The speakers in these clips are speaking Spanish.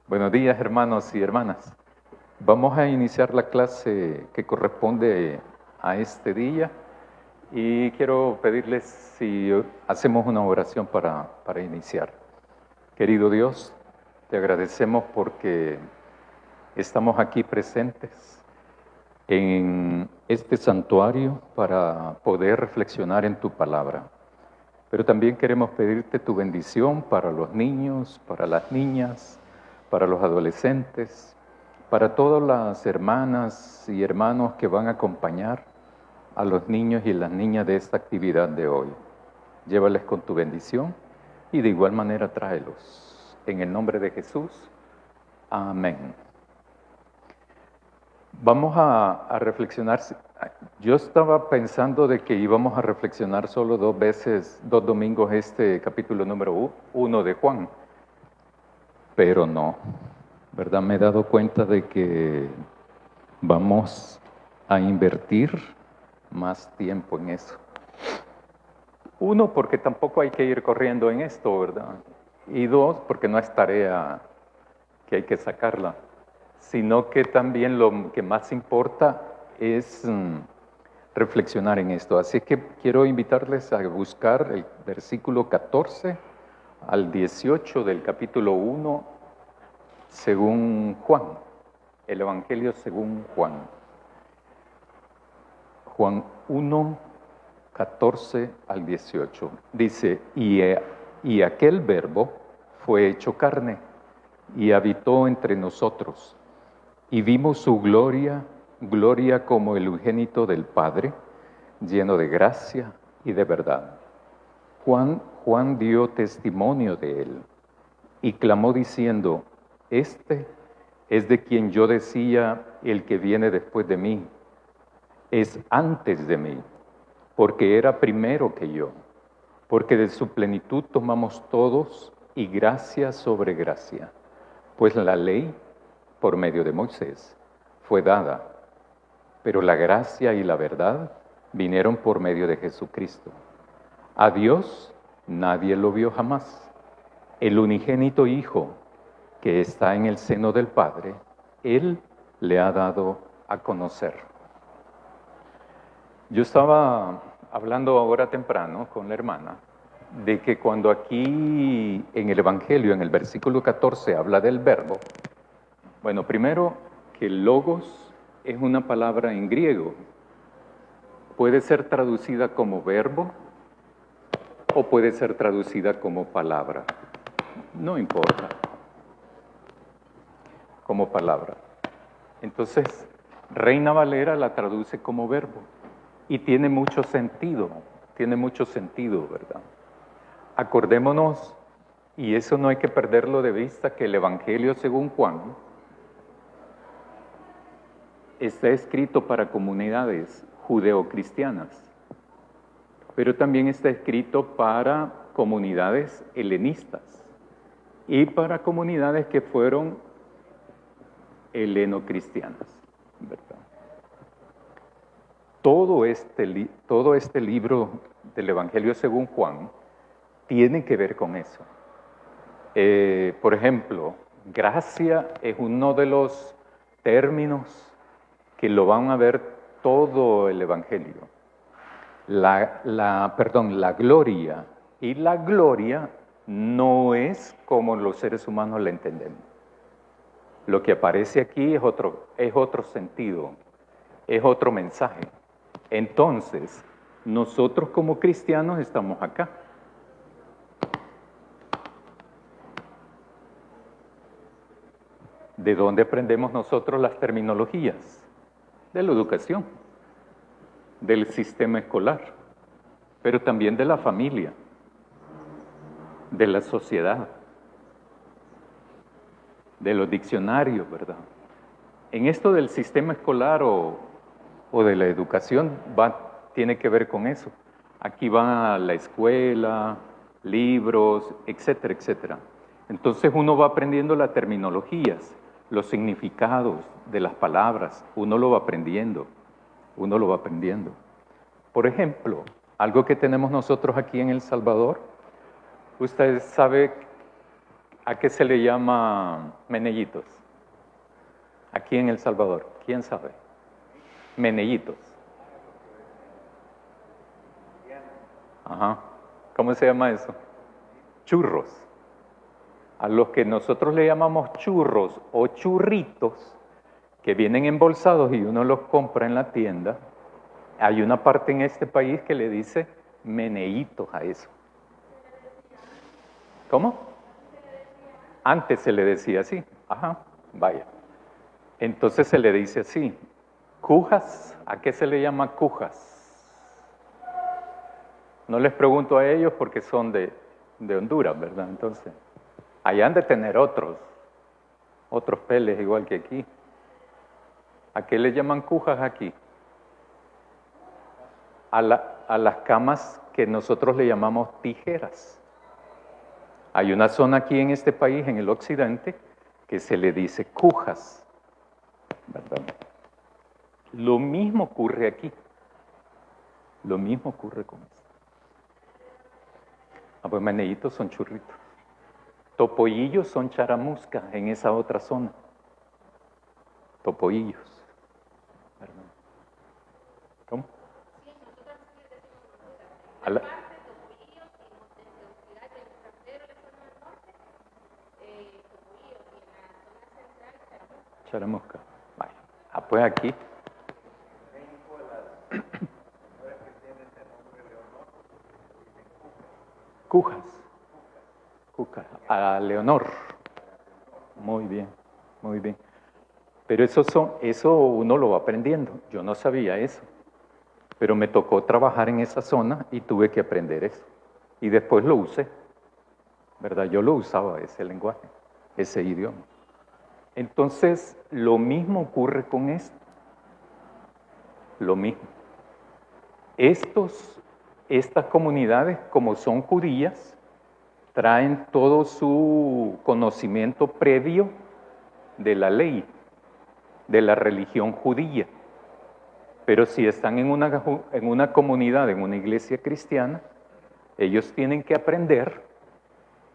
Buenos días, hermanos y hermanas. Vamos a iniciar la clase que corresponde a este día y quiero pedirles si hacemos una oración para iniciar. Querido Dios, te agradecemos porque estamos aquí presentes en este santuario para poder reflexionar en tu palabra. Pero también queremos pedirte tu bendición para los niños, para las niñas, para los adolescentes, para todas las hermanas y hermanos que van a acompañar a los niños y las niñas de esta actividad de hoy. Llévales con tu bendición y de igual manera tráelos. En el nombre de Jesús. Amén. Vamos a reflexionar. Yo estaba pensando de que íbamos a reflexionar solo 2 domingos este capítulo número 1 de Juan, pero no, ¿verdad? Me he dado cuenta de que vamos a invertir más tiempo en eso. Uno, porque tampoco hay que ir corriendo en esto, ¿verdad? Y dos, porque no es tarea que hay que sacarla, sino que también lo que más importa es reflexionar en esto. Así que quiero invitarles a buscar el versículo 14 al 18 del capítulo 1 según Juan, el Evangelio según Juan. Juan 1, 14 al 18. Dice, y aquel verbo fue hecho carne y habitó entre nosotros, y vimos su gloria, gloria como el unigénito del Padre, lleno de gracia y de verdad. Juan dio testimonio de él y clamó diciendo, este es de quien yo decía, el que viene después de mí, es antes de mí, porque era primero que yo, porque de su plenitud tomamos todos y gracia sobre gracia, pues la ley, por medio de Moisés, fue dada, pero la gracia y la verdad vinieron por medio de Jesucristo. A Dios nadie lo vio jamás. El unigénito Hijo que está en el seno del Padre, Él le ha dado a conocer. Yo estaba hablando ahora temprano con la hermana de que cuando aquí en el Evangelio, en el versículo 14, habla del verbo, bueno, primero que logos es una palabra en griego. Puede ser traducida como verbo o puede ser traducida como palabra. No importa. Como palabra. Entonces, Reina Valera la traduce como verbo y tiene mucho sentido, ¿verdad? Acordémonos, y eso no hay que perderlo de vista, que el Evangelio según Juan está escrito para comunidades judeocristianas, pero también está escrito para comunidades helenistas y para comunidades que fueron heleno-cristianas, ¿verdad? Todo este libro del Evangelio según Juan tiene que ver con eso. Por ejemplo, gracia es uno de los términos que lo van a ver todo el Evangelio. La gloria. Y la gloria no es como los seres humanos la entendemos. Lo que aparece aquí es otro sentido, es otro mensaje. Entonces, nosotros como cristianos estamos acá. ¿De dónde aprendemos nosotros las terminologías? De la educación, del sistema escolar, pero también de la familia, de la sociedad, de los diccionarios, ¿verdad? En esto del sistema escolar o de la educación tiene que ver con eso. Aquí va la escuela, libros, etcétera, etcétera. Entonces uno va aprendiendo las terminologías, los significados de las palabras, uno lo va aprendiendo. Por ejemplo, algo que tenemos nosotros aquí en El Salvador, ustedes saben ¿A qué se le llama menellitos? Aquí en El Salvador, ¿quién sabe? Menellitos. Ajá. ¿Cómo se llama eso? Churros. A los que nosotros le llamamos churros o churritos, que vienen embolsados y uno los compra en la tienda, hay una parte en este país que le dice meneitos a eso. ¿Cómo? Antes se le decía así. Ajá, vaya. Entonces se le dice así. Cujas, ¿a qué se le llama cujas? No les pregunto a ellos porque son de Honduras, ¿verdad? Entonces, allá han de tener otros peles igual que aquí. ¿A qué le llaman cujas aquí? A las camas que nosotros le llamamos tijeras. Hay una zona aquí en este país, en el occidente, que se le dice cujas, ¿verdad? Lo mismo ocurre aquí. Lo mismo ocurre con esto. Pues meneitos son churritos. Topollillos son charamusca en esa otra zona. Topollillos. ¿Verdad? ¿Cómo? A la... Charamusca. Vaya. Pues aquí. Cujas. Cujas. A Leonor. Muy bien, muy bien. Pero eso uno lo va aprendiendo. Yo no sabía eso. Pero me tocó trabajar en esa zona y tuve que aprender eso. Y después lo usé. ¿Verdad? Yo lo usaba, ese lenguaje, ese idioma. Entonces, lo mismo ocurre con esto. Lo mismo. Estas comunidades, como son judías, traen todo su conocimiento previo de la ley, de la religión judía. Pero si están en una comunidad, en una iglesia cristiana, ellos tienen que aprender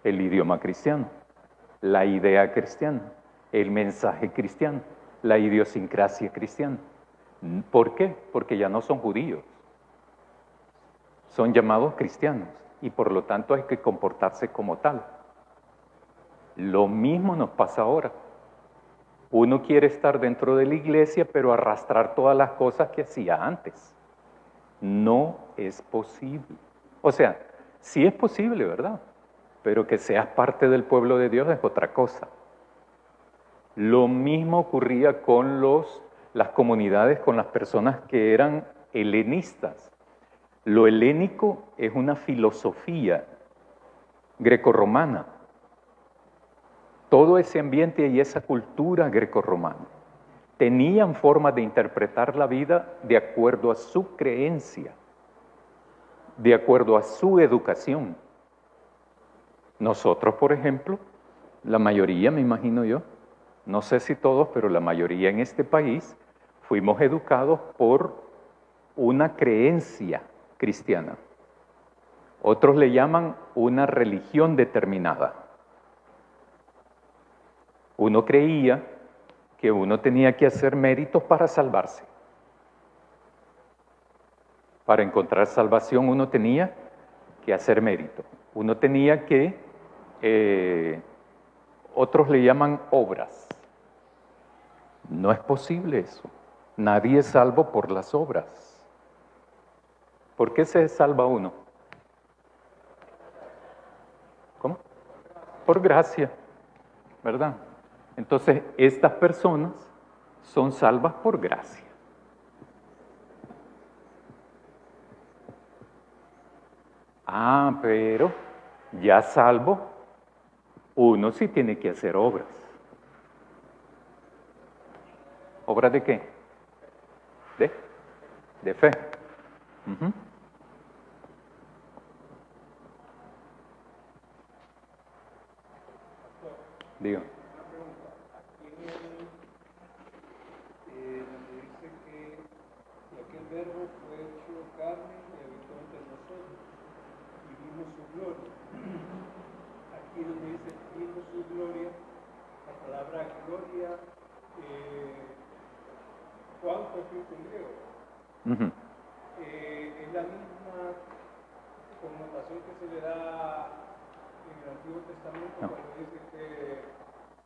el idioma cristiano, la idea cristiana, el mensaje cristiano, la idiosincrasia cristiana. ¿Por qué? Porque ya no son judíos, son llamados cristianos y por lo tanto hay que comportarse como tal. Lo mismo nos pasa ahora. Uno quiere estar dentro de la iglesia, pero arrastrar todas las cosas que hacía antes. No es posible. O sea, sí es posible, ¿verdad? Pero que seas parte del pueblo de Dios es otra cosa. Lo mismo ocurría con las comunidades, con las personas que eran helenistas. Lo helénico es una filosofía grecorromana. Todo ese ambiente y esa cultura grecorromana tenían formas de interpretar la vida de acuerdo a su creencia, de acuerdo a su educación. Nosotros, por ejemplo, la mayoría, me imagino yo, no sé si todos, pero la mayoría en este país, fuimos educados por una creencia cristiana. Otros le llaman una religión determinada. Uno creía que uno tenía que hacer méritos para salvarse. Para encontrar salvación uno tenía que hacer mérito. Uno tenía que, otros le llaman obras. No es posible eso. Nadie es salvo por las obras. ¿Por qué se salva uno? ¿Cómo? Por gracia, ¿verdad? Entonces, estas personas son salvas por gracia. Pero ya salvo, uno sí tiene que hacer obras. ¿Obras de qué? De fe. Uh-huh. Digo. Verbo fue hecho carne y habitó entre nosotros y vimos su gloria. Aquí aquí donde dice vimos su gloria, la palabra gloria, Juan fue escrito en griego. Es la misma connotación que se le da en el Antiguo Testamento cuando dice que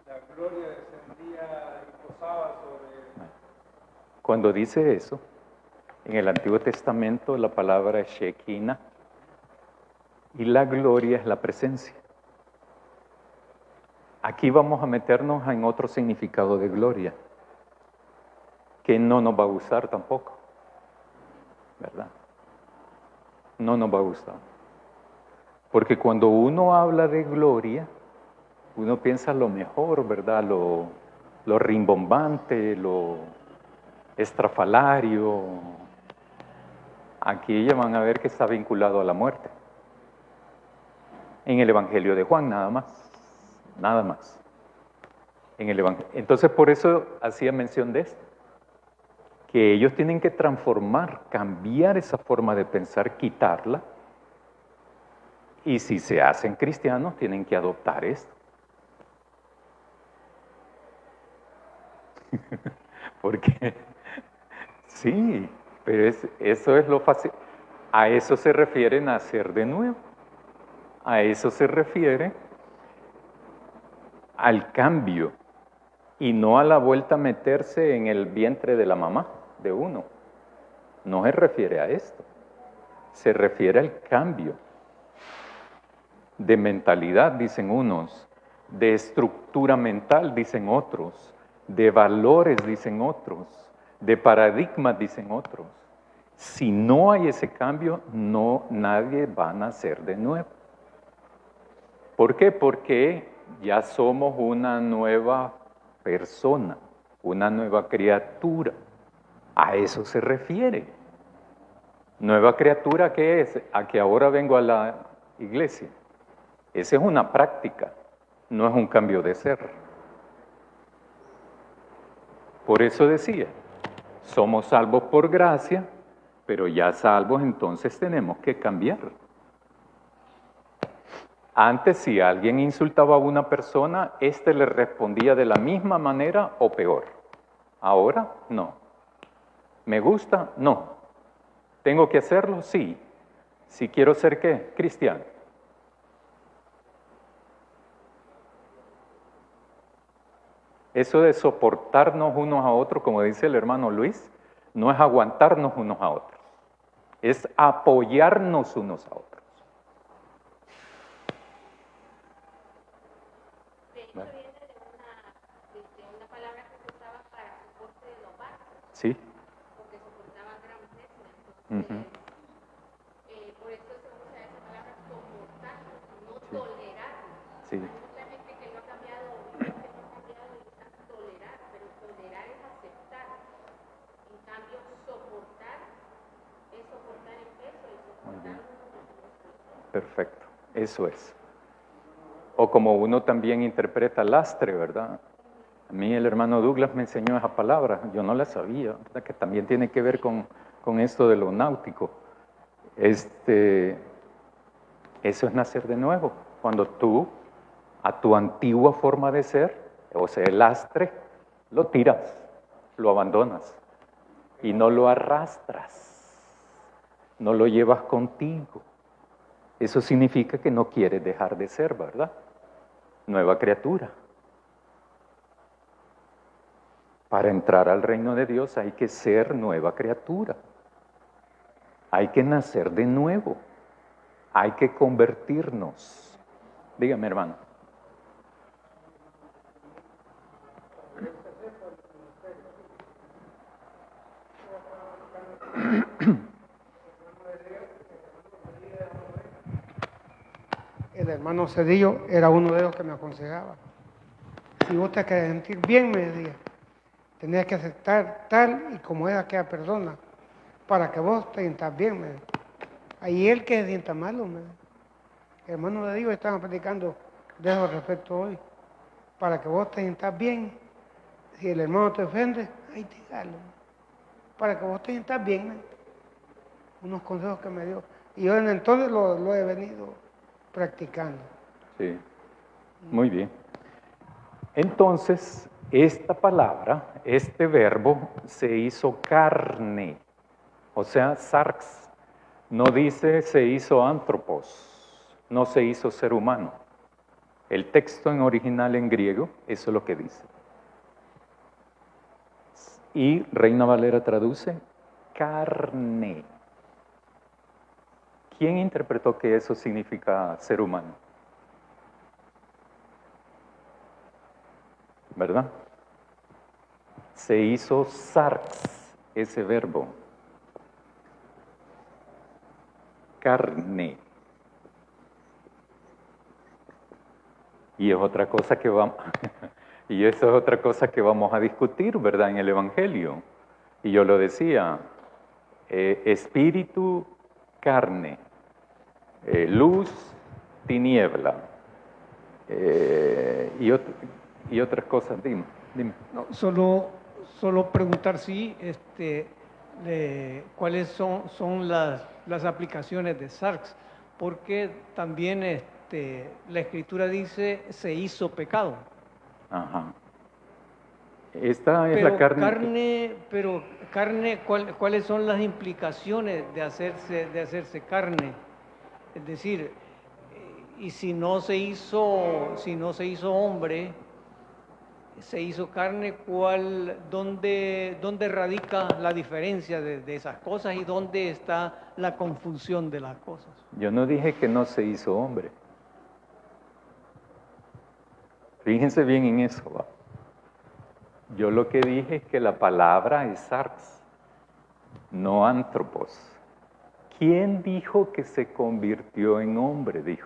la gloria descendía y posaba sobre... Cuando dice eso, en el Antiguo Testamento la palabra es Shekinah y la gloria es la presencia. Aquí vamos a meternos en otro significado de gloria, que no nos va a gustar tampoco, ¿verdad? No nos va a gustar. Porque cuando uno habla de gloria, uno piensa lo mejor, ¿verdad? Lo rimbombante, lo estrafalario. Aquí ya van a ver que está vinculado a la muerte. En el Evangelio de Juan, nada más. Nada más. En el Evangelio. Entonces, por eso hacía mención de esto. Que ellos tienen que transformar, cambiar esa forma de pensar, quitarla. Y si se hacen cristianos, tienen que adoptar esto. Porque, sí, pero eso es lo fácil. A eso se refiere nacer de nuevo. A eso se refiere al cambio y no a la vuelta a meterse en el vientre de la mamá de uno. No se refiere a esto. Se refiere al cambio de mentalidad, dicen unos, de estructura mental, dicen otros, de valores, dicen otros, de paradigmas, dicen otros. Si no hay ese cambio, nadie va a nacer de nuevo. ¿Por qué? Porque ya somos una nueva persona, una nueva criatura. A eso se refiere. ¿Nueva criatura qué es? A que ahora vengo a la iglesia. Esa es una práctica, no es un cambio de ser. Por eso decía, somos salvos por gracia, pero ya salvos entonces tenemos que cambiar. Antes, si alguien insultaba a una persona, éste le respondía de la misma manera o peor. Ahora, no. ¿Me gusta? No. ¿Tengo que hacerlo? Sí. Si quiero ser, ¿qué? Cristiano. Eso de soportarnos unos a otros, como dice el hermano Luis, no es aguantarnos unos a otros. Es apoyarnos unos a otros. Viene de una palabra que se usaba para soporte de los barcos. Sí. Porque soportaban gran peso. Entonces, por eso se usa esa palabra soportarnos, no tolerarnos. Sí. Hay mucha gente que no ha cambiado, y está tolerar, pero tolerar es aceptar. En cambio, soportar es soportar el peso y soportar Perfecto, eso es. O como uno también interpreta lastre, ¿verdad? A mí el hermano Douglas me enseñó esa palabra, yo no la sabía, ¿verdad? Que también tiene que ver con esto de lo náutico. Eso es nacer de nuevo, cuando tú a tu antigua forma de ser, o sea, el lastre, lo tiras, lo abandonas y no lo arrastras, no lo llevas contigo. Eso significa que no quieres dejar de ser, ¿verdad? Nueva criatura. Para entrar al reino de Dios hay que ser nueva criatura. Hay que nacer de nuevo. Hay que convertirnos. Dígame, hermano. El hermano Cedillo era uno de ellos que me aconsejaba. Si vos te querés sentir bien, me decía, tenés que aceptar tal y como es aquella persona, para que vos te sientas bien, me decía. Ahí él que se sienta malo, me decía. El hermano de Dios estaba platicando de eso respecto hoy. Para que vos te sientas bien, si el hermano te ofende, ahí dígalo. Para que vos te sientas bien, me decía. Unos consejos que me dio. Y yo entonces lo he venido practicando. Sí. Muy bien. Entonces, esta palabra, este verbo, se hizo carne, o sea, sarx. No dice se hizo antropos, no se hizo ser humano. El texto en original en griego, eso es lo que dice. Y Reina Valera traduce carne. ¿Quién interpretó que eso significa ser humano? ¿Verdad? Se hizo sarx, ese verbo. Carne. Y es otra cosa que vamos, y eso es otra cosa que vamos a discutir, ¿verdad? En el Evangelio. Y yo lo decía, espíritu, carne, luz, tiniebla, y otras cosas. Dime. No, solo preguntar si cuáles son las aplicaciones de sarx, porque también la Escritura dice se hizo pecado. Ajá. Esta es Pero la carne. carne, ¿cuáles son las implicaciones de hacerse carne? Es decir, y si no se hizo hombre, se hizo carne, ¿dónde radica la diferencia de esas cosas y dónde está la confusión de las cosas? Yo no dije que no se hizo hombre. Fíjense bien en eso, ¿va? Yo lo que dije es que la palabra es sarx, no antropos. ¿Quién dijo que se convirtió en hombre? Dije.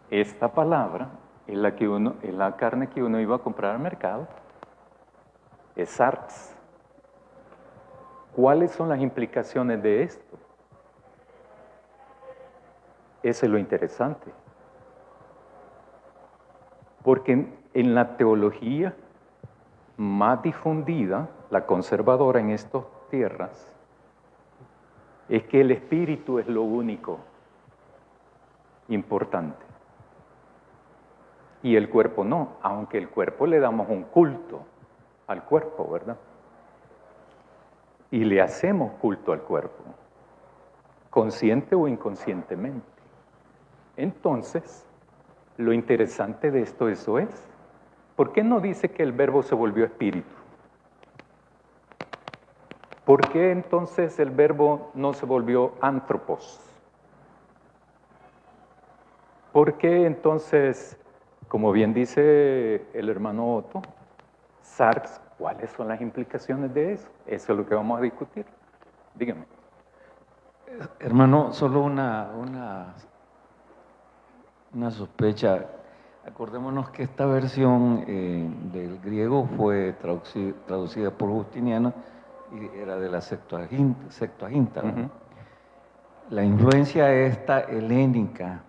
Esta palabra es la carne que uno iba a comprar al mercado. Es sarx. ¿Cuáles son las implicaciones de esto? Eso es lo interesante. Porque en la teología más difundida, la conservadora en estas tierras, es que el espíritu es lo único importante. Y el cuerpo no, aunque el cuerpo le damos un culto al cuerpo, ¿verdad? Y le hacemos culto al cuerpo, consciente o inconscientemente. Entonces, lo interesante de esto, eso es. ¿Por qué no dice que el verbo se volvió espíritu? ¿Por qué entonces el verbo no se volvió antropos? ¿Por qué entonces, como bien dice el hermano Otto, sarx, cuáles son las implicaciones de eso? Eso es lo que vamos a discutir. Dígame. Hermano, solo una sospecha. Acordémonos que esta versión del griego fue traducida por Justiniano y era de la Septuaginta. ¿No? La influencia esta helénica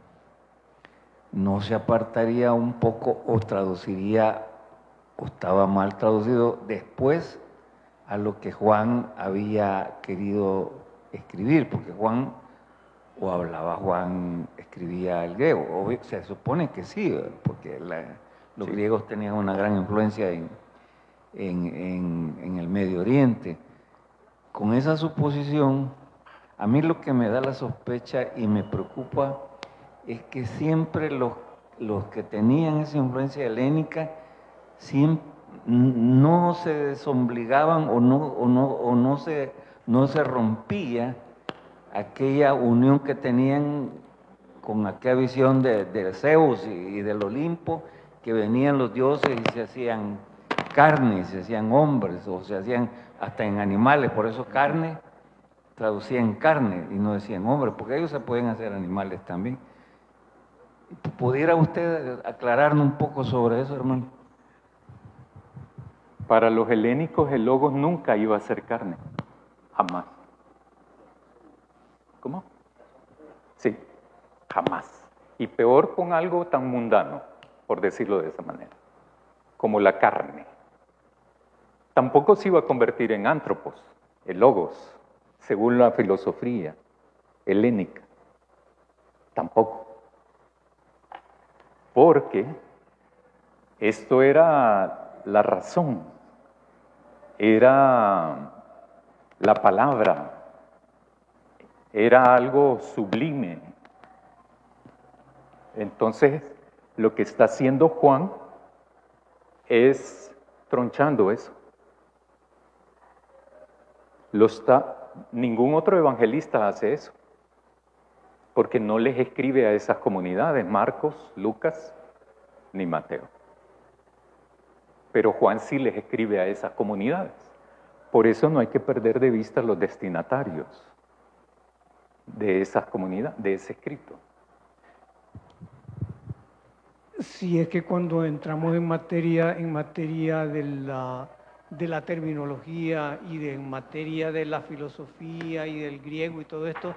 no se apartaría un poco o traduciría, o estaba mal traducido, después a lo que Juan había querido escribir, porque Juan, escribía el griego. Se supone que sí, porque los griegos tenían una gran influencia en el Medio Oriente. Con esa suposición, a mí lo que me da la sospecha y me preocupa es que siempre los que tenían esa influencia helénica no se desobligaban o no se rompía aquella unión que tenían con aquella visión de Zeus y del Olimpo, que venían los dioses y se hacían carne, se hacían hombres o se hacían hasta en animales. Por eso carne traducían carne y no decían hombre, porque ellos se pueden hacer animales también. ¿Pudiera usted aclararnos un poco sobre eso, hermano? Para los helénicos el logos nunca iba a ser carne, jamás. ¿Cómo? Sí, jamás. Y peor con algo tan mundano, por decirlo de esa manera, como la carne. Tampoco se iba a convertir en antropos, el logos, según la filosofía. helénica. Tampoco. Porque esto era la razón, era la palabra, era algo sublime. Entonces, lo que está haciendo Juan es tronchando eso. Ningún otro evangelista hace eso, porque no les escribe a esas comunidades, Marcos, Lucas, ni Mateo. Pero Juan sí les escribe a esas comunidades. Por eso no hay que perder de vista los destinatarios de esas comunidades, de ese escrito. Sí, es que cuando entramos en materia de la terminología y en materia de la filosofía y del griego y todo esto,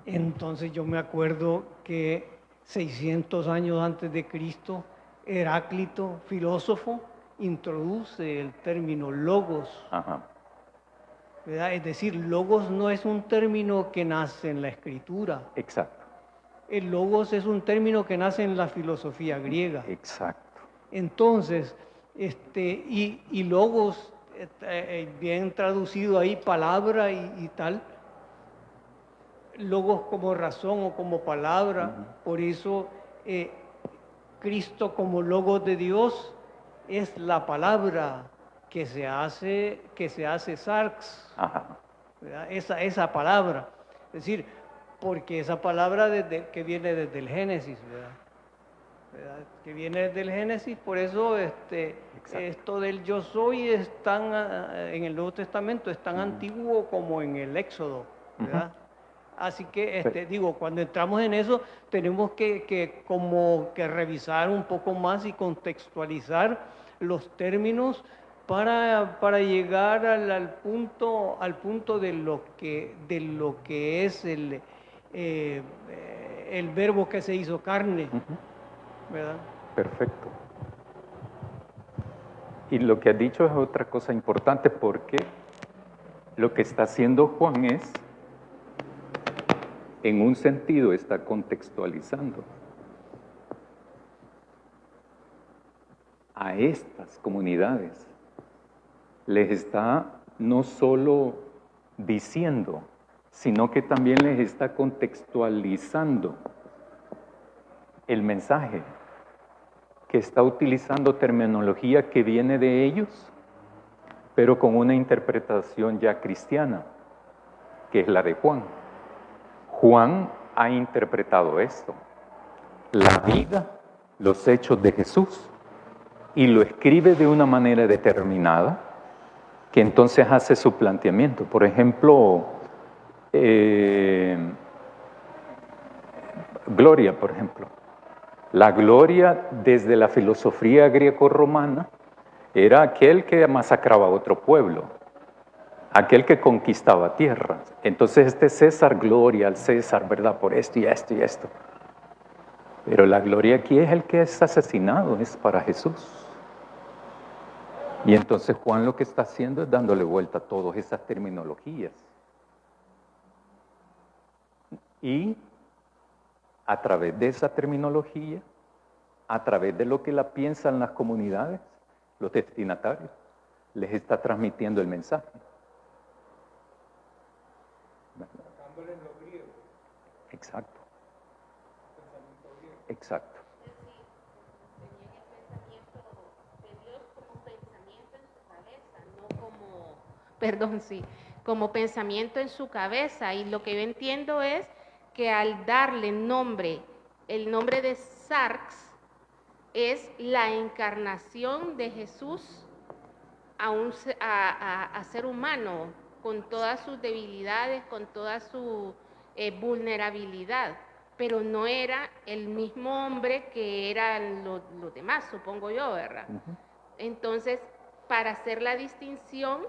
entonces yo me acuerdo que 600 años antes de Cristo, Heráclito, filósofo, introduce el término logos. Ajá. ¿Verdad? Es decir, logos no es un término que nace en la escritura. Exacto. El logos es un término que nace en la filosofía griega. Exacto. Entonces, y logos, bien traducido ahí, palabra y tal, logos como razón o como palabra, por eso Cristo como logos de Dios es la palabra que se hace sarx, ¿verdad? Esa palabra, es decir, porque esa palabra que viene desde el Génesis, ¿verdad? Que viene desde el Génesis, por eso esto del yo soy es tan, en el Nuevo Testamento es tan antiguo como en el Éxodo, ¿verdad? Así que, digo, cuando entramos en eso, tenemos que revisar un poco más y contextualizar los términos para llegar al punto de lo que es el verbo que se hizo carne, ¿verdad? Perfecto. Y lo que has dicho es otra cosa importante, porque lo que está haciendo Juan es, en un sentido, está contextualizando a estas comunidades. Les está no solo diciendo, sino que también les está contextualizando el mensaje, que está utilizando terminología que viene de ellos, pero con una interpretación ya cristiana, que es la de Juan. Juan ha interpretado esto, la vida, los hechos de Jesús, y lo escribe de una manera determinada, que entonces hace su planteamiento. Por ejemplo, gloria, por ejemplo. La gloria desde la filosofía greco-romana era aquel que masacraba a otro pueblo, aquel que conquistaba tierras. Entonces César, gloria al César, ¿verdad? Por esto y esto y esto. Pero la gloria aquí es el que es asesinado, es para Jesús. Y entonces Juan lo que está haciendo es dándole vuelta a todas esas terminologías. Y a través de esa terminología, a través de lo que la piensan las comunidades, los destinatarios, les está transmitiendo el mensaje. Sacándole lo griego. Exacto. Exacto. Como pensamiento en su cabeza. Y lo que yo entiendo es que al darle el nombre de Sarx, es la encarnación de Jesús a ser humano, con todas sus debilidades, con toda su vulnerabilidad, pero no era el mismo hombre que eran los demás, supongo yo, ¿verdad? Entonces, para hacer la distinción,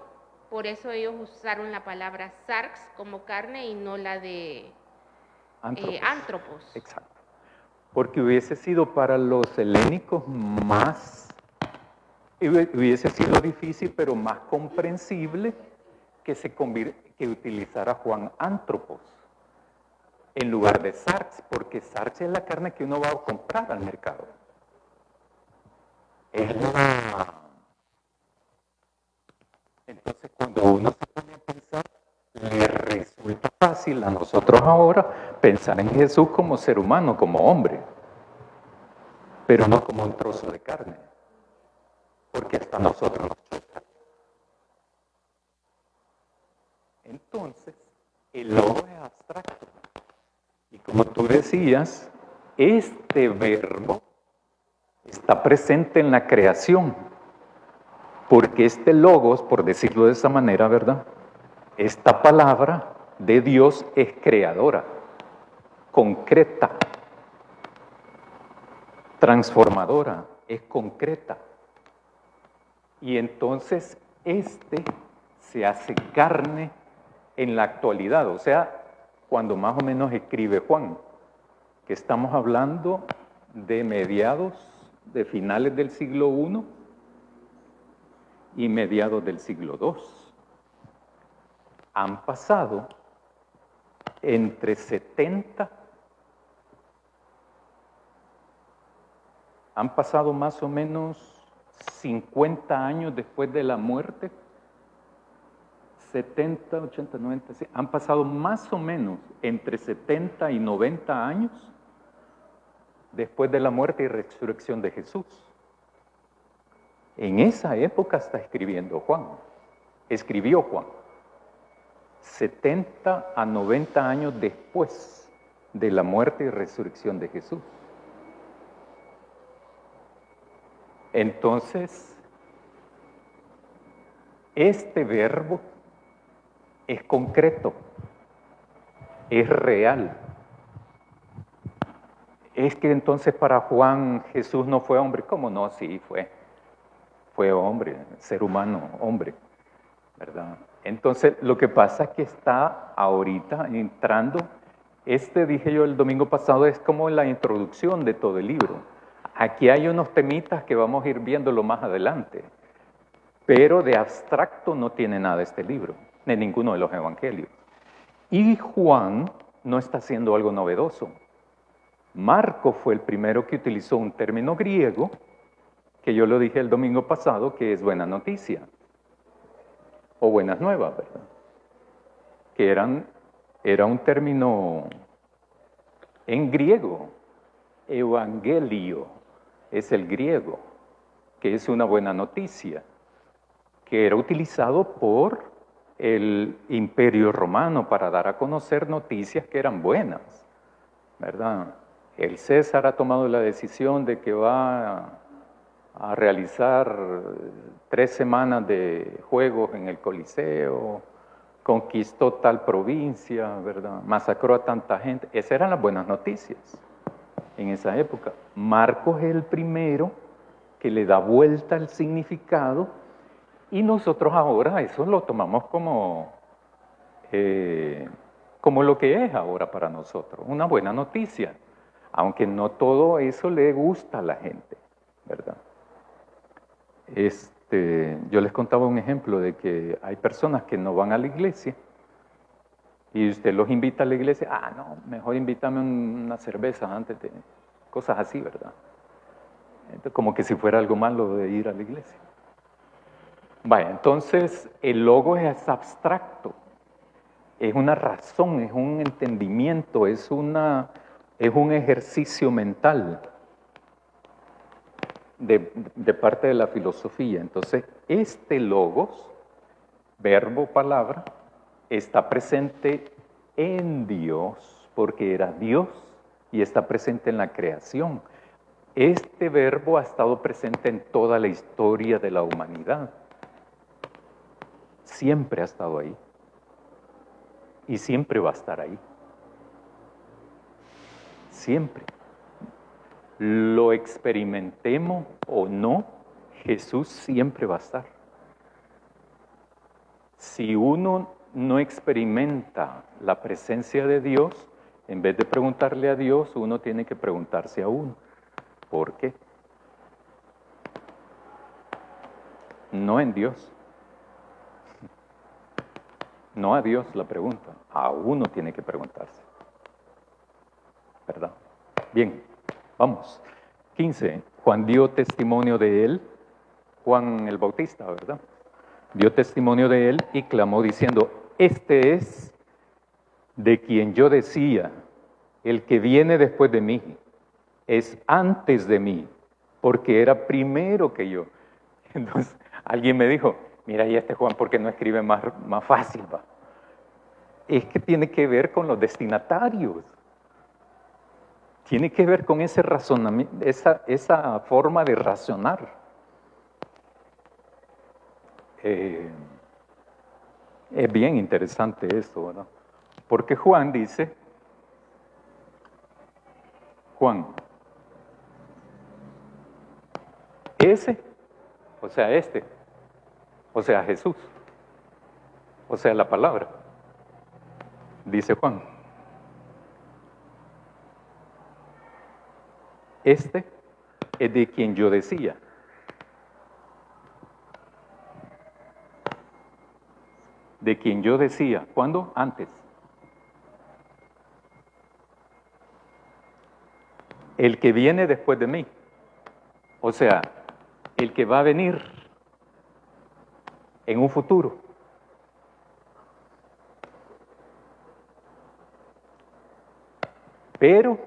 por eso ellos usaron la palabra sarx como carne y no la de antropos. Exacto. Porque hubiese sido para los helénicos hubiese sido difícil, pero más comprensible que utilizara Juan antropos. en lugar de sarx, porque sarx es la carne que uno va a comprar al mercado. Entonces, cuando uno se pone a pensar, le resulta fácil a nosotros ahora pensar en Jesús como ser humano, como hombre, pero no como un trozo de carne, porque hasta nosotros nos choca. Entonces, el logo es abstracto. Y como tú decías, este verbo está presente en la creación, porque este logos, por decirlo de esa manera, ¿verdad? Esta palabra de Dios es creadora, concreta, transformadora, es concreta. Y entonces se hace carne en la actualidad, o sea, cuando más o menos escribe Juan, que estamos hablando de de finales del siglo I y mediados del siglo II. Han pasado entre 70, han pasado más o menos 50 años después de la muerte, 70, 80, 90, han pasado más o menos entre 70 y 90 años después de la muerte y resurrección de Jesús. En esa época está escribió Juan. 70 a 90 años después de la muerte y resurrección de Jesús. Entonces, este verbo es concreto, es real. Es que entonces para Juan Jesús no fue hombre. ¿Cómo no? Sí, fue hombre, ser humano, hombre, ¿verdad? Entonces, lo que pasa es que está ahorita entrando, dije yo el domingo pasado, es como la introducción de todo el libro. Aquí hay unos temitas que vamos a ir viéndolo más adelante, pero de abstracto no tiene nada este libro, ni ninguno de los evangelios. Y Juan no está haciendo algo novedoso. Marco fue el primero que utilizó un término griego, que yo lo dije el domingo pasado, que es buena noticia, o buenas nuevas, ¿verdad? Que era un término en griego, evangelio, es el griego, que es una buena noticia, que era utilizado por el Imperio Romano para dar a conocer noticias que eran buenas, ¿verdad? El César ha tomado la decisión de que va a realizar 3 semanas de juegos en el Coliseo, conquistó tal provincia, ¿verdad? Masacró a tanta gente. Esas eran las buenas noticias en esa época. Marcos es el primero que le da vuelta al significado y nosotros ahora eso lo tomamos como lo que es ahora para nosotros, una buena noticia, aunque no todo eso le gusta a la gente, ¿verdad? Yo les contaba un ejemplo de que hay personas que no van a la iglesia y usted los invita a la iglesia, no, mejor invítame una cerveza antes de... Cosas así, ¿verdad? Entonces, como que si fuera algo malo de ir a la iglesia. Vaya, entonces el logo es abstracto, es una razón, es un entendimiento, es un ejercicio mental de parte de la filosofía. Entonces, este logos, verbo, palabra, está presente en Dios, porque era Dios, y está presente en la creación. Este verbo ha estado presente en toda la historia de la humanidad. Siempre ha estado ahí. Y siempre va a estar ahí. Siempre. Lo experimentemos o no, Jesús siempre va a estar. Si uno no experimenta la presencia de Dios, en vez de preguntarle a Dios, uno tiene que preguntarse a uno. ¿Por qué? No en Dios. No a Dios la pregunta, a uno tiene que preguntarse. ¿verdad? Bien, vamos. 15. Juan dio testimonio de él, Juan el Bautista, ¿verdad? Dio testimonio de él y clamó diciendo, este es de quien yo decía, el que viene después de mí, es antes de mí, porque era primero que yo. Entonces, alguien me dijo, mira, y este Juan, ¿por qué no escribe más fácil, va? Es que tiene que ver con los destinatarios. Tiene que ver con ese razonamiento, esa forma de razonar. Es bien interesante esto, ¿verdad? Porque Juan dice, Juan, ese, o sea, este, o sea, Jesús, o sea, la palabra, dice Juan. Este es de quien yo decía. De quien yo decía. ¿Cuándo? Antes. El que viene después de mí. O sea, el que va a venir en un futuro. Pero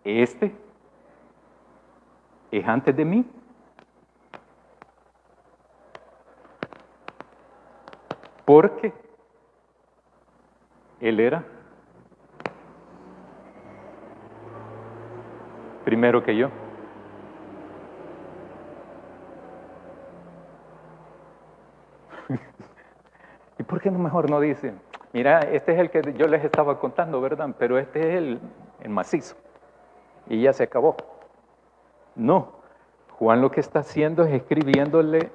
este es antes de mí. Porque él era primero que yo. ¿Y por qué no mejor no dice? Mira, este es el que yo les estaba contando, ¿verdad? Pero este es el macizo. Y ya se acabó. No. Juan lo que está haciendo es escribiéndole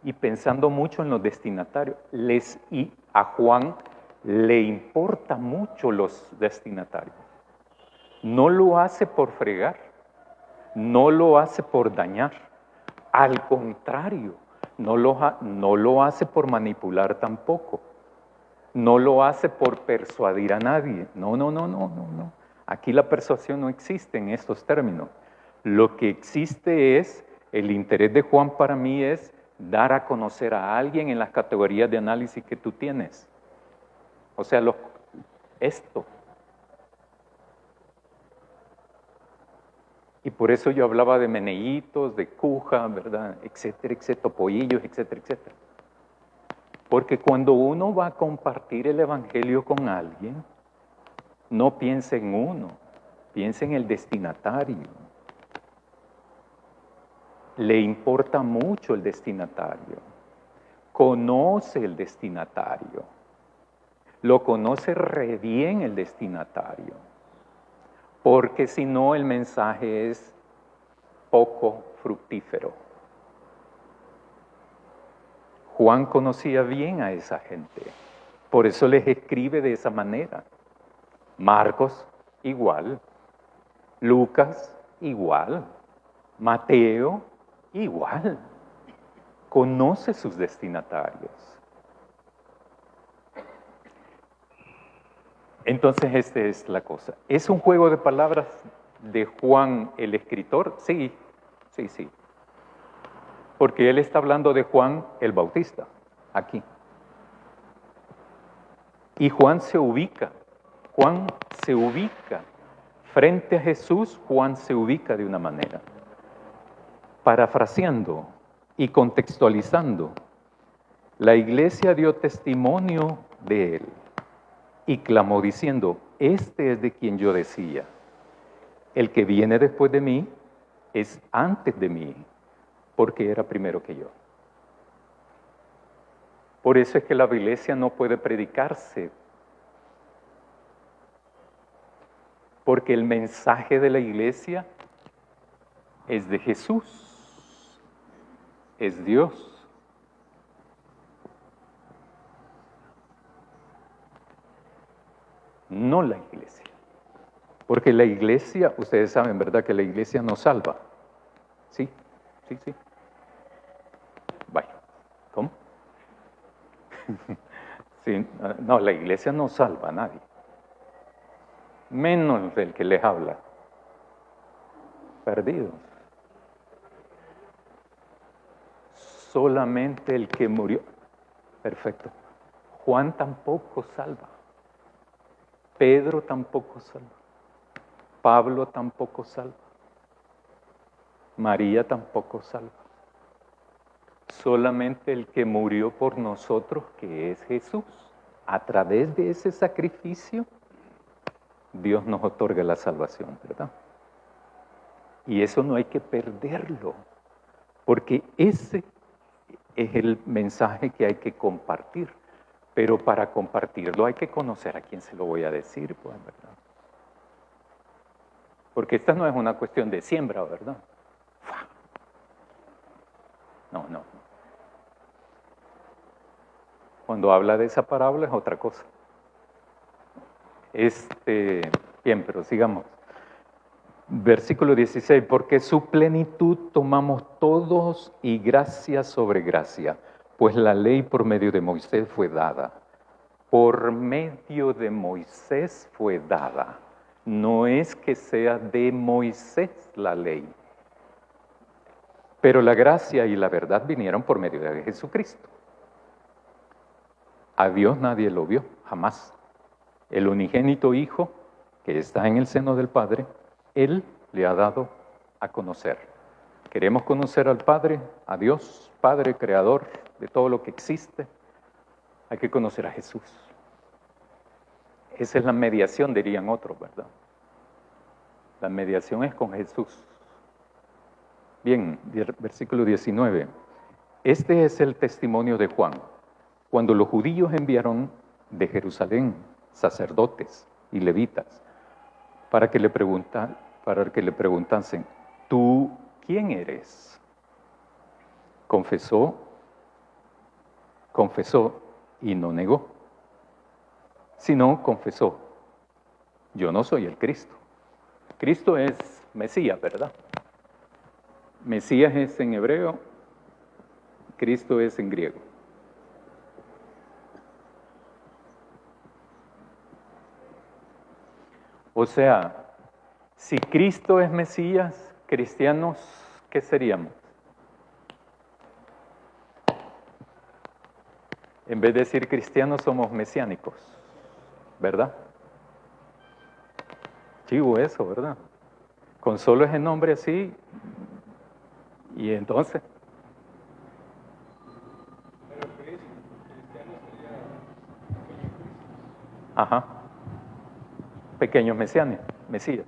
y pensando mucho en los destinatarios. Y a Juan le importa mucho los destinatarios. No lo hace por fregar, no lo hace por dañar. Al contrario, no lo hace por manipular tampoco. No lo hace por persuadir a nadie. No. Aquí la persuasión no existe en estos términos. Lo que existe es, el interés de Juan para mí es dar a conocer a alguien en las categorías de análisis que tú tienes. O sea, esto. Y por eso yo hablaba de meneitos, de cuja, ¿verdad? Etcétera, polillos, etcétera, etcétera. Porque cuando uno va a compartir el evangelio con alguien, no piensa en uno, piensa en el destinatario. Le importa mucho el destinatario. Conoce el destinatario. Lo conoce re bien el destinatario. Porque si no, el mensaje es poco fructífero. Juan conocía bien a esa gente. Por eso les escribe de esa manera. Marcos, igual. Lucas, igual. Mateo, igual. Conoce sus destinatarios. Entonces, esta es la cosa. ¿Es un juego de palabras de Juan el escritor? Sí. Porque él está hablando de Juan el Bautista, aquí. Y Juan se ubica frente a Jesús. Juan se ubica de una manera. Parafraseando y contextualizando, la iglesia dio testimonio de él y clamó diciendo, este es de quien yo decía, el que viene después de mí es antes de mí, porque era primero que yo. Por eso es que la iglesia no puede predicarse, porque el mensaje de la iglesia es de Jesús, es Dios. No la iglesia. Porque la iglesia, ustedes saben, ¿verdad? Que la iglesia nos salva. ¿Sí? Vaya. ¿Cómo? Sí, no, la iglesia no salva a nadie. menos del que les habla. Perdidos. Solamente el que murió. Perfecto. Juan tampoco salva. Pedro tampoco salva. Pablo tampoco salva. María tampoco salva. Solamente el que murió por nosotros, que es Jesús. A través de ese sacrificio, Dios nos otorga la salvación, ¿verdad? Y eso no hay que perderlo, porque ese es el mensaje que hay que compartir. Pero para compartirlo hay que conocer a quién se lo voy a decir, pues, ¿verdad? Porque esta no es una cuestión de siembra, ¿verdad? No. Cuando habla de esa parábola es otra cosa. Bien, pero sigamos. Versículo 16, porque su plenitud tomamos todos y gracia sobre gracia, pues la ley por medio de Moisés fue dada. Por medio de Moisés fue dada. No es que sea de Moisés la ley, pero la gracia y la verdad vinieron por medio de Jesucristo. A Dios nadie lo vio, jamás. El unigénito Hijo, que está en el seno del Padre, Él le ha dado a conocer. Queremos conocer al Padre, a Dios, Padre, Creador de todo lo que existe. Hay que conocer a Jesús. Esa es la mediación, dirían otros, ¿verdad? La mediación es con Jesús. Bien, versículo 19. Este es el testimonio de Juan. Cuando los judíos enviaron de Jerusalén sacerdotes y levitas para que le preguntasen, ¿tú quién eres? Confesó y no negó, sino confesó, yo no soy el Cristo. Cristo es Mesías, ¿verdad? Mesías es en hebreo, Cristo es en griego. O sea, si Cristo es Mesías, cristianos, ¿qué seríamos? En vez de decir cristianos, somos mesiánicos, ¿verdad? Chivo eso, ¿verdad? Con solo ese nombre así, y entonces. Pero cristiano sería pequeño Cristo. Ajá. Pequeños mesías.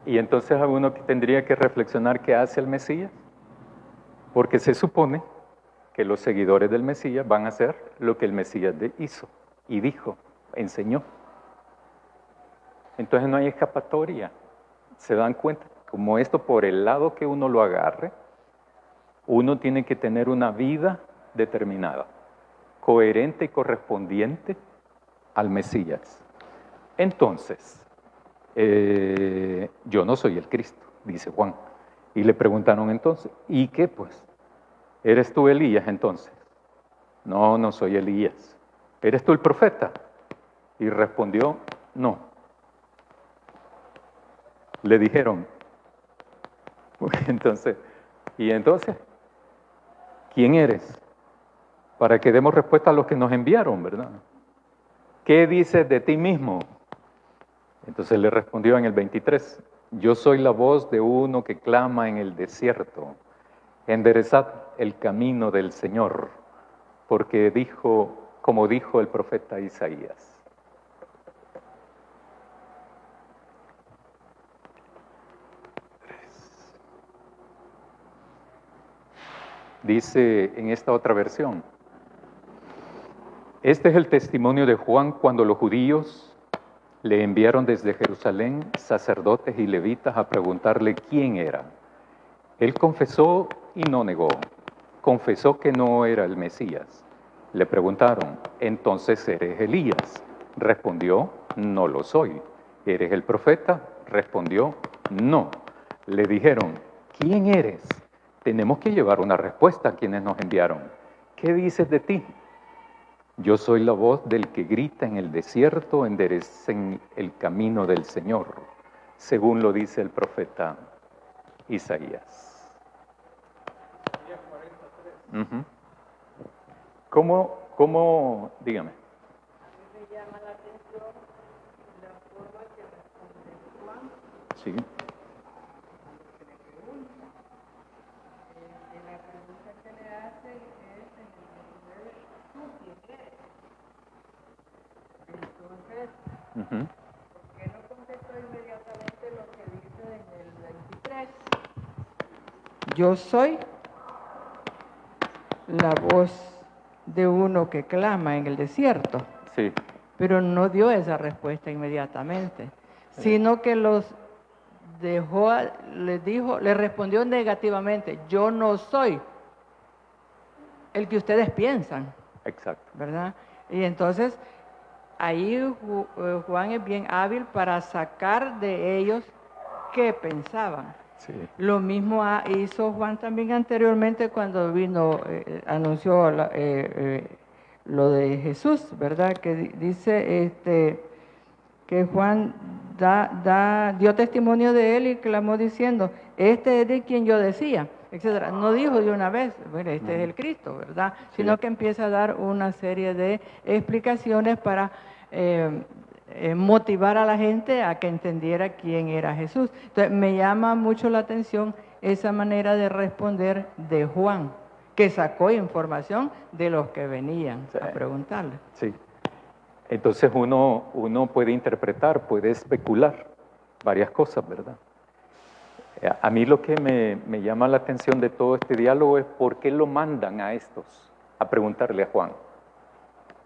Y entonces uno que tendría que reflexionar qué hace el Mesías, porque se supone que los seguidores del Mesías van a hacer lo que el Mesías hizo y dijo, enseñó. Entonces no hay escapatoria. ¿Se dan cuenta? Como esto por el lado que uno lo agarre, uno tiene que tener una vida determinada, coherente y correspondiente al Mesías. Entonces, yo no soy el Cristo, dice Juan. Y le preguntaron entonces, ¿y qué pues? ¿Eres tú Elías entonces? No, no soy Elías. ¿Eres tú el profeta? Y respondió, no. Le dijeron, entonces, ¿quién eres? Para que demos respuesta a los que nos enviaron, ¿verdad? ¿Qué dices de ti mismo? Entonces le respondió en el 23, yo soy la voz de uno que clama en el desierto, enderezad el camino del Señor, porque dijo, como dijo el profeta Isaías. Dice en esta otra versión, este es el testimonio de Juan cuando los judíos le enviaron desde Jerusalén sacerdotes y levitas a preguntarle quién era. Él confesó y no negó. Confesó que no era el Mesías. Le preguntaron, ¿entonces eres Elías? Respondió, no lo soy. ¿Eres el profeta? Respondió, no. Le dijeron, ¿quién eres? Tenemos que llevar una respuesta a quienes nos enviaron. ¿Qué dices de ti? Yo soy la voz del que grita en el desierto, enderecen el camino del Señor, según lo dice el profeta Isaías. Ujú. ¿Cómo, dígame? A mí me llama la atención la forma que responde Juan Sí, cuando se le pregunta. La pregunta que le hacen es en el 19, ¿tú quién eres? Entonces, ujú, ¿por qué no contestó inmediatamente lo que dice en el 23? Yo soy la voz de uno que clama en el desierto, sí, pero no dio esa respuesta inmediatamente, sino que los dejó, le respondió negativamente, yo no soy el que ustedes piensan, exacto. ¿verdad? Y entonces ahí Juan es bien hábil para sacar de ellos qué pensaban. Sí, Lo mismo hizo Juan también anteriormente cuando vino, anunció lo de Jesús, ¿verdad? Que dice que Juan dio testimonio de él y clamó diciendo, este es de quien yo decía, etcétera. No dijo de una vez, bueno, este es el Cristo, ¿verdad? Sino que empieza a dar una serie de explicaciones para motivar a la gente a que entendiera quién era Jesús. Entonces, me llama mucho la atención esa manera de responder de Juan, que sacó información de los que venían Sí. a preguntarle. sí. Entonces uno puede interpretar, puede especular varias cosas, ¿verdad? A mí lo que me llama la atención de todo este diálogo es por qué lo mandan a estos a preguntarle a Juan.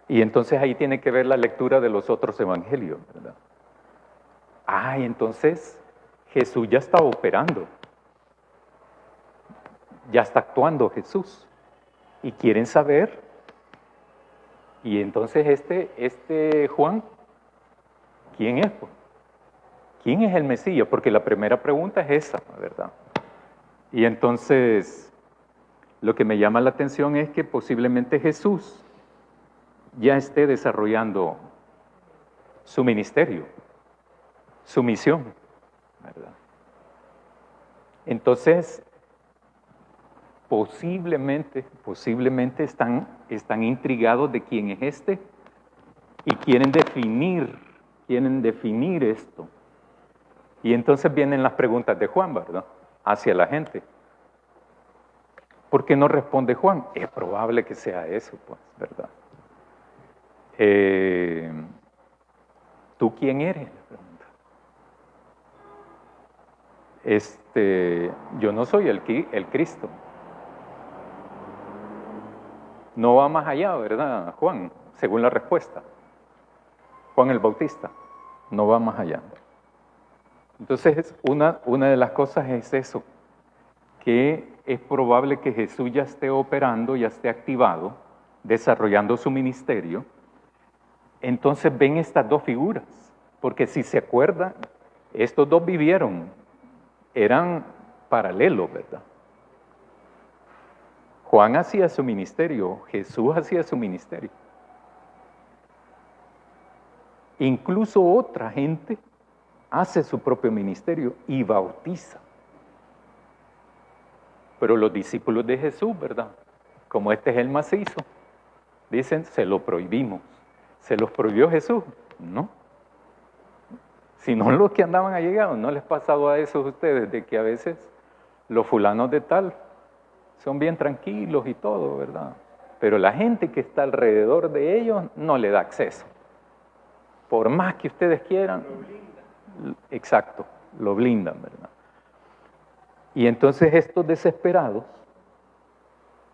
Y entonces ahí tiene que ver la lectura de los otros evangelios, ¿verdad? Ah, y entonces Jesús ya está operando, ya está actuando Jesús. Y quieren saber, y entonces este Juan, ¿quién es? ¿Quién es el Mesías? Porque la primera pregunta es esa, ¿verdad? Y entonces lo que me llama la atención es que posiblemente Jesús ya esté desarrollando su ministerio, su misión, ¿verdad? Entonces, posiblemente están intrigados de quién es este y quieren definir esto. Y entonces vienen las preguntas de Juan, ¿verdad? Hacia la gente. ¿Por qué no responde Juan? Es probable que sea eso, pues, ¿verdad? ¿Tú quién eres? Le pregunta. Yo no soy el Cristo. No va más allá, ¿verdad, Juan? Según la respuesta. Juan el Bautista. No va más allá. Entonces, una de las cosas es eso, que es probable que Jesús ya esté operando, ya esté activado, desarrollando su ministerio. Entonces ven estas dos figuras, porque si se acuerdan, estos dos vivieron, eran paralelos, ¿verdad? Juan hacía su ministerio, Jesús hacía su ministerio. Incluso otra gente hace su propio ministerio y bautiza. Pero los discípulos de Jesús, ¿verdad? Como este es el macizo, dicen, se lo prohibimos. ¿Se los prohibió Jesús? No. Si no, los que andaban allegados, ¿no les ha pasado a esos ustedes de que a veces los fulanos de tal son bien tranquilos y todo, ¿verdad? Pero la gente que está alrededor de ellos no le da acceso. Por más que ustedes quieran. Lo blindan. Exacto, lo blindan, ¿verdad? Y entonces estos desesperados,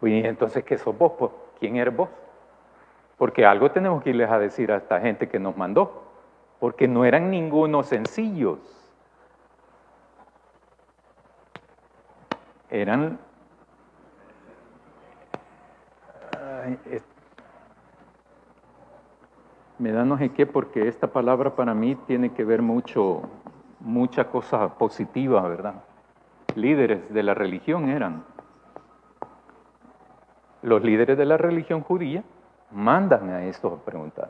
y entonces, ¿qué sos vos? Pues, ¿quién eres vos? Porque algo tenemos que irles a decir a esta gente que nos mandó, porque no eran ningunos sencillos. Eran... me da no sé qué, porque esta palabra para mí tiene que ver mucha cosa positiva, ¿verdad? Líderes de la religión eran. Los líderes de la religión judía mandan a estos a preguntar.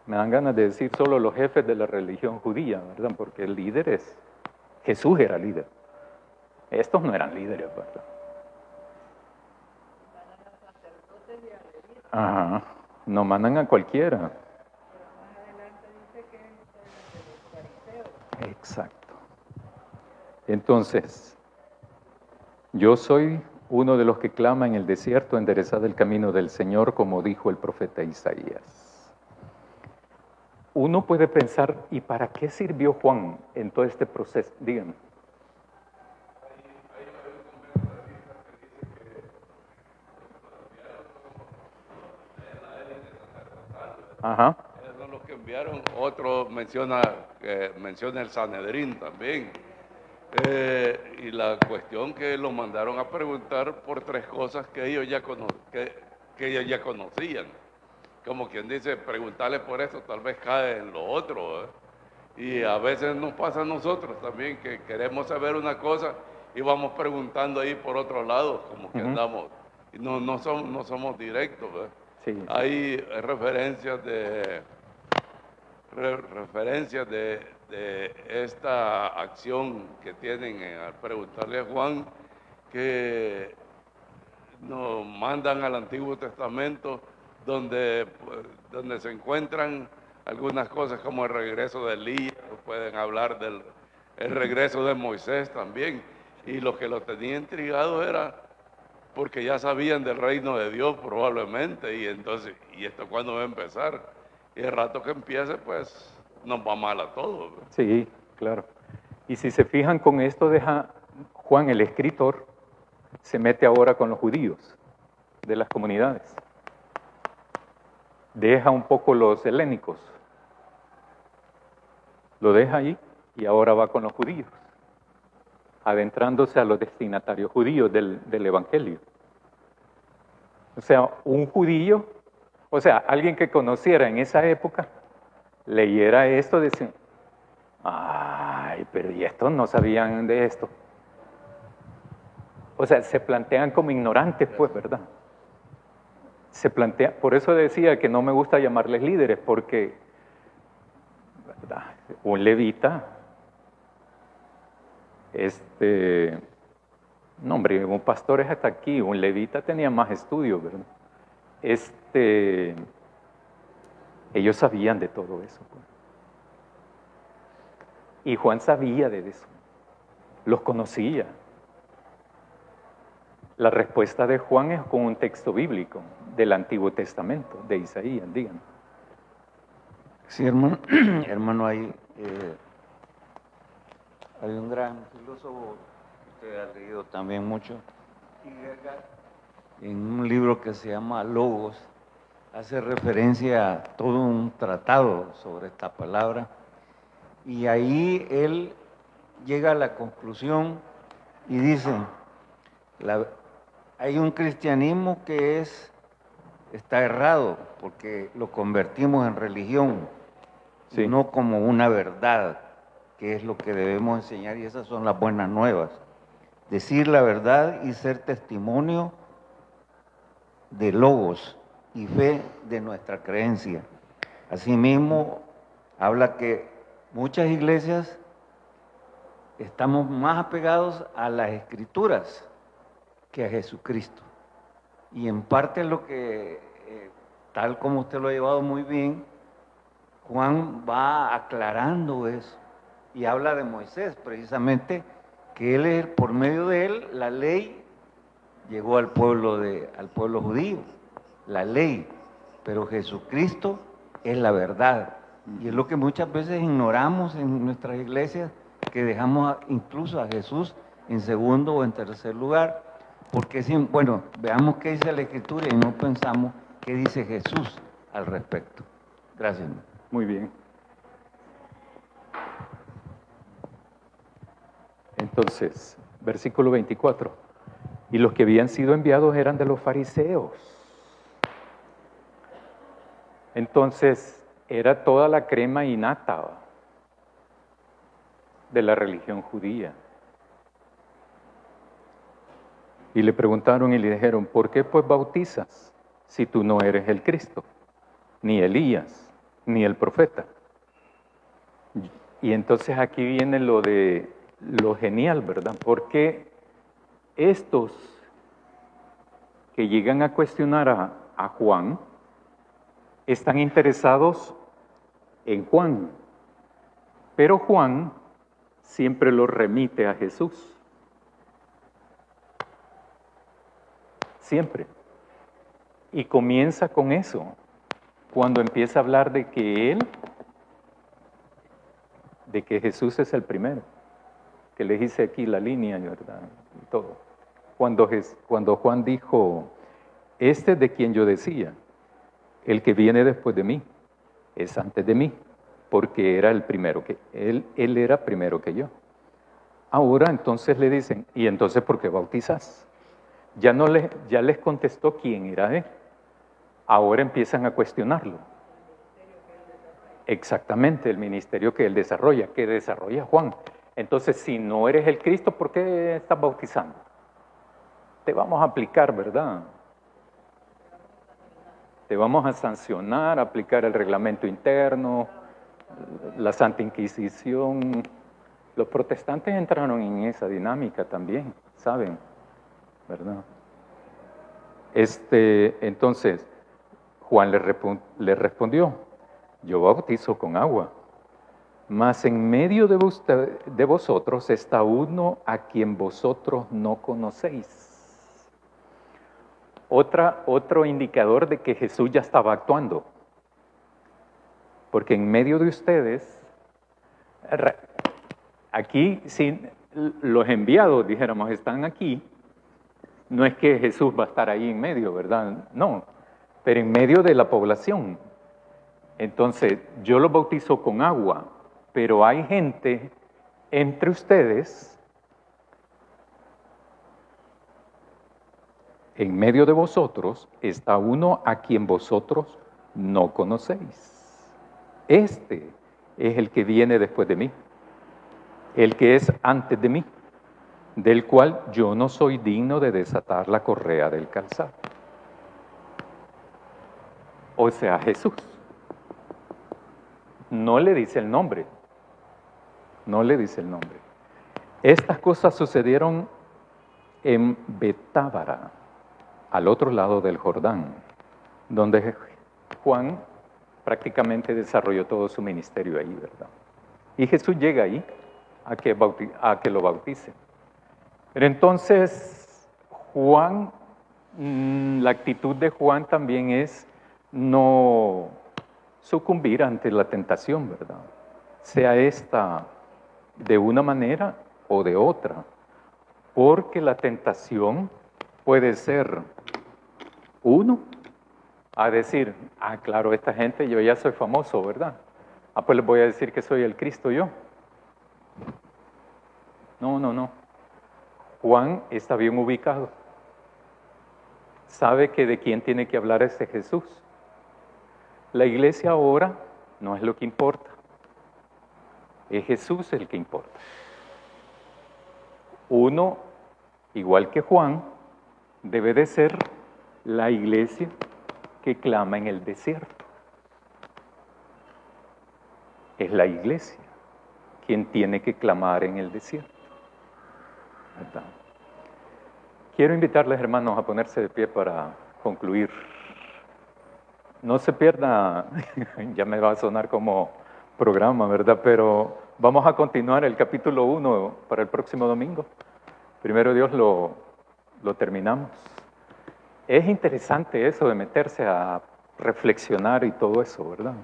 Me dan ganas de decir solo los jefes de la religión judía, ¿verdad? Porque el líder es, Jesús era líder. Estos no eran líderes, ¿verdad? Ajá, no mandan a cualquiera. Exacto. Entonces, yo soy uno de los que clama en el desierto, enderezad el camino del Señor, como dijo el profeta Isaías. Uno puede pensar, ¿y para qué sirvió Juan en todo este proceso? Díganme. Ajá. Esos son los que enviaron. Otro menciona el Sanedrín también. Y la cuestión que lo mandaron a preguntar por tres cosas que ellos que ellos ya conocían. Como quien dice, preguntarle por esto tal vez cae en lo otro. Y a veces nos pasa a nosotros también que queremos saber una cosa y vamos preguntando ahí por otro lado, como que andamos. Y no somos directos. ¿Verdad? Sí. Hay referencias de esta acción que tienen al preguntarle a Juan, que nos mandan al Antiguo Testamento donde se encuentran algunas cosas como el regreso de Elías, pueden hablar del regreso de Moisés también, y lo que lo tenía intrigado era porque ya sabían del reino de Dios probablemente, y entonces, ¿y esto cuándo va a empezar? Y el rato que empiece, pues, nos va mal a todos. ¿No? Sí, claro. Y si se fijan con esto, deja Juan, el escritor, se mete ahora con los judíos de las comunidades. Deja un poco los helénicos. Lo deja ahí y ahora va con los judíos, adentrándose a los destinatarios judíos del Evangelio. O sea, un judío, o sea, alguien que conociera en esa época, leyera esto, decía, ay, pero ¿y estos no sabían de esto? O sea, se plantean como ignorantes, pues, ¿verdad? Por eso decía que no me gusta llamarles líderes, porque, ¿verdad? Un levita, no hombre, un pastor es hasta aquí, un levita tenía más estudios, ¿verdad? Ellos sabían de todo eso. Pues. Y Juan sabía de eso, los conocía. La respuesta de Juan es con un texto bíblico del Antiguo Testamento, de Isaías, digan. Sí, hermano, hay un gran filósofo que usted ha leído también mucho, Kierkegaard, en un libro que se llama Logos, hace referencia a todo un tratado sobre esta palabra, y ahí él llega a la conclusión y dice, hay un cristianismo que está errado porque lo convertimos en religión, sí, no como una verdad, que es lo que debemos enseñar, y esas son las buenas nuevas. Decir la verdad y ser testimonio de logos y fe de nuestra creencia. Asimismo, habla que muchas iglesias estamos más apegados a las Escrituras que a Jesucristo. Y en parte lo que, tal como usted lo ha llevado muy bien, Juan va aclarando eso y habla de Moisés, precisamente, que él, por medio de él, la ley llegó al pueblo judío, la ley, pero Jesucristo es la verdad. Y es lo que muchas veces ignoramos en nuestras iglesias, que dejamos incluso a Jesús en segundo o en tercer lugar, porque bueno, veamos qué dice la Escritura y no pensamos qué dice Jesús al respecto. Gracias. Muy bien. Entonces, versículo 24. Y los que habían sido enviados eran de los fariseos. Entonces, era toda la crema innata de la religión judía. Y le preguntaron y le dijeron, ¿por qué pues bautizas si tú no eres el Cristo, ni Elías, ni el profeta? Y entonces aquí viene lo genial, ¿verdad? Porque estos que llegan a cuestionar a Juan están interesados en Juan, pero Juan siempre los remite a Jesús. Siempre. Y comienza con eso, cuando empieza a hablar de que Jesús es el primero, que le hice aquí la línea, ¿verdad? Y todo. Cuando Juan dijo, este de quien yo decía, el que viene después de mí, es antes de mí, porque era el primero él era primero que yo. Ahora entonces le dicen, ¿y entonces por qué bautizas? Ya les contestó quién era él. Ahora empiezan a cuestionarlo. Exactamente, el ministerio que él desarrolla, que desarrolla Juan. Entonces, si no eres el Cristo, ¿por qué estás bautizando? Te vamos a aplicar, ¿verdad? Te vamos a sancionar, aplicar el reglamento interno, la Santa Inquisición. Los protestantes entraron en esa dinámica también, ¿saben? ¿Verdad? Entonces, Juan le respondió, yo bautizo con agua, mas en medio de vosotros está uno a quien vosotros no conocéis. Otro indicador de que Jesús ya estaba actuando, porque en medio de ustedes, aquí, si los enviados, dijéramos, están aquí, no es que Jesús va a estar ahí en medio, ¿verdad? No, pero en medio de la población. Entonces, yo los bautizo con agua, pero hay gente entre ustedes, en medio de vosotros, está uno a quien vosotros no conocéis. Este es el que viene después de mí, el que es antes de mí, del cual yo no soy digno de desatar la correa del calzado. O sea, Jesús. No le dice el nombre. No le dice el nombre. Estas cosas sucedieron en Betábara, al otro lado del Jordán, donde Juan prácticamente desarrolló todo su ministerio ahí, ¿verdad? Y Jesús llega ahí a que lo bautice. Pero entonces, Juan, la actitud de Juan también es no sucumbir ante la tentación, ¿verdad? Sea esta de una manera o de otra, porque la tentación puede ser, uno, a decir, claro, esta gente, yo ya soy famoso, ¿verdad? Pues les voy a decir que soy el Cristo yo. No. Juan está bien ubicado. Sabe que de quién tiene que hablar es de Jesús. La iglesia ahora no es lo que importa. Es Jesús el que importa. Uno, igual que Juan, debe de ser la iglesia que clama en el desierto. Es la iglesia quien tiene que clamar en el desierto. ¿Verdad? Quiero invitarles, hermanos, a ponerse de pie para concluir. No se pierda, ya me va a sonar como programa, ¿verdad? Pero vamos a continuar el capítulo 1 para el próximo domingo. Primero Dios lo terminamos. Es interesante eso de meterse a reflexionar y todo eso, ¿verdad?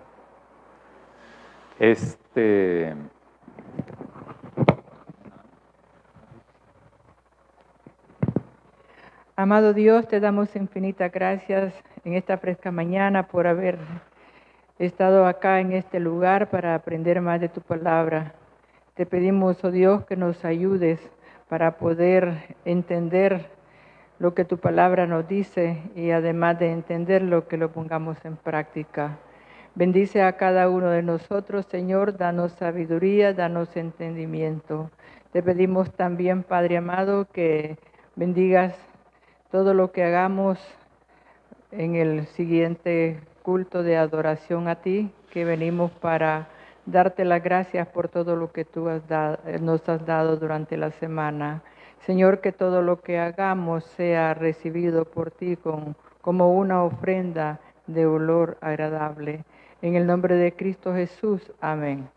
Amado Dios, te damos infinitas gracias en esta fresca mañana por haber estado acá en este lugar para aprender más de tu palabra. Te pedimos, oh Dios, que nos ayudes para poder entender lo que tu palabra nos dice y además de entenderlo, que lo pongamos en práctica. Bendice a cada uno de nosotros, Señor, danos sabiduría, danos entendimiento. Te pedimos también, Padre amado, que bendigas todo lo que hagamos en el siguiente culto de adoración a ti, que venimos para darte las gracias por todo lo que tú nos has dado durante la semana. Señor, que todo lo que hagamos sea recibido por ti como una ofrenda de olor agradable. En el nombre de Cristo Jesús, amén.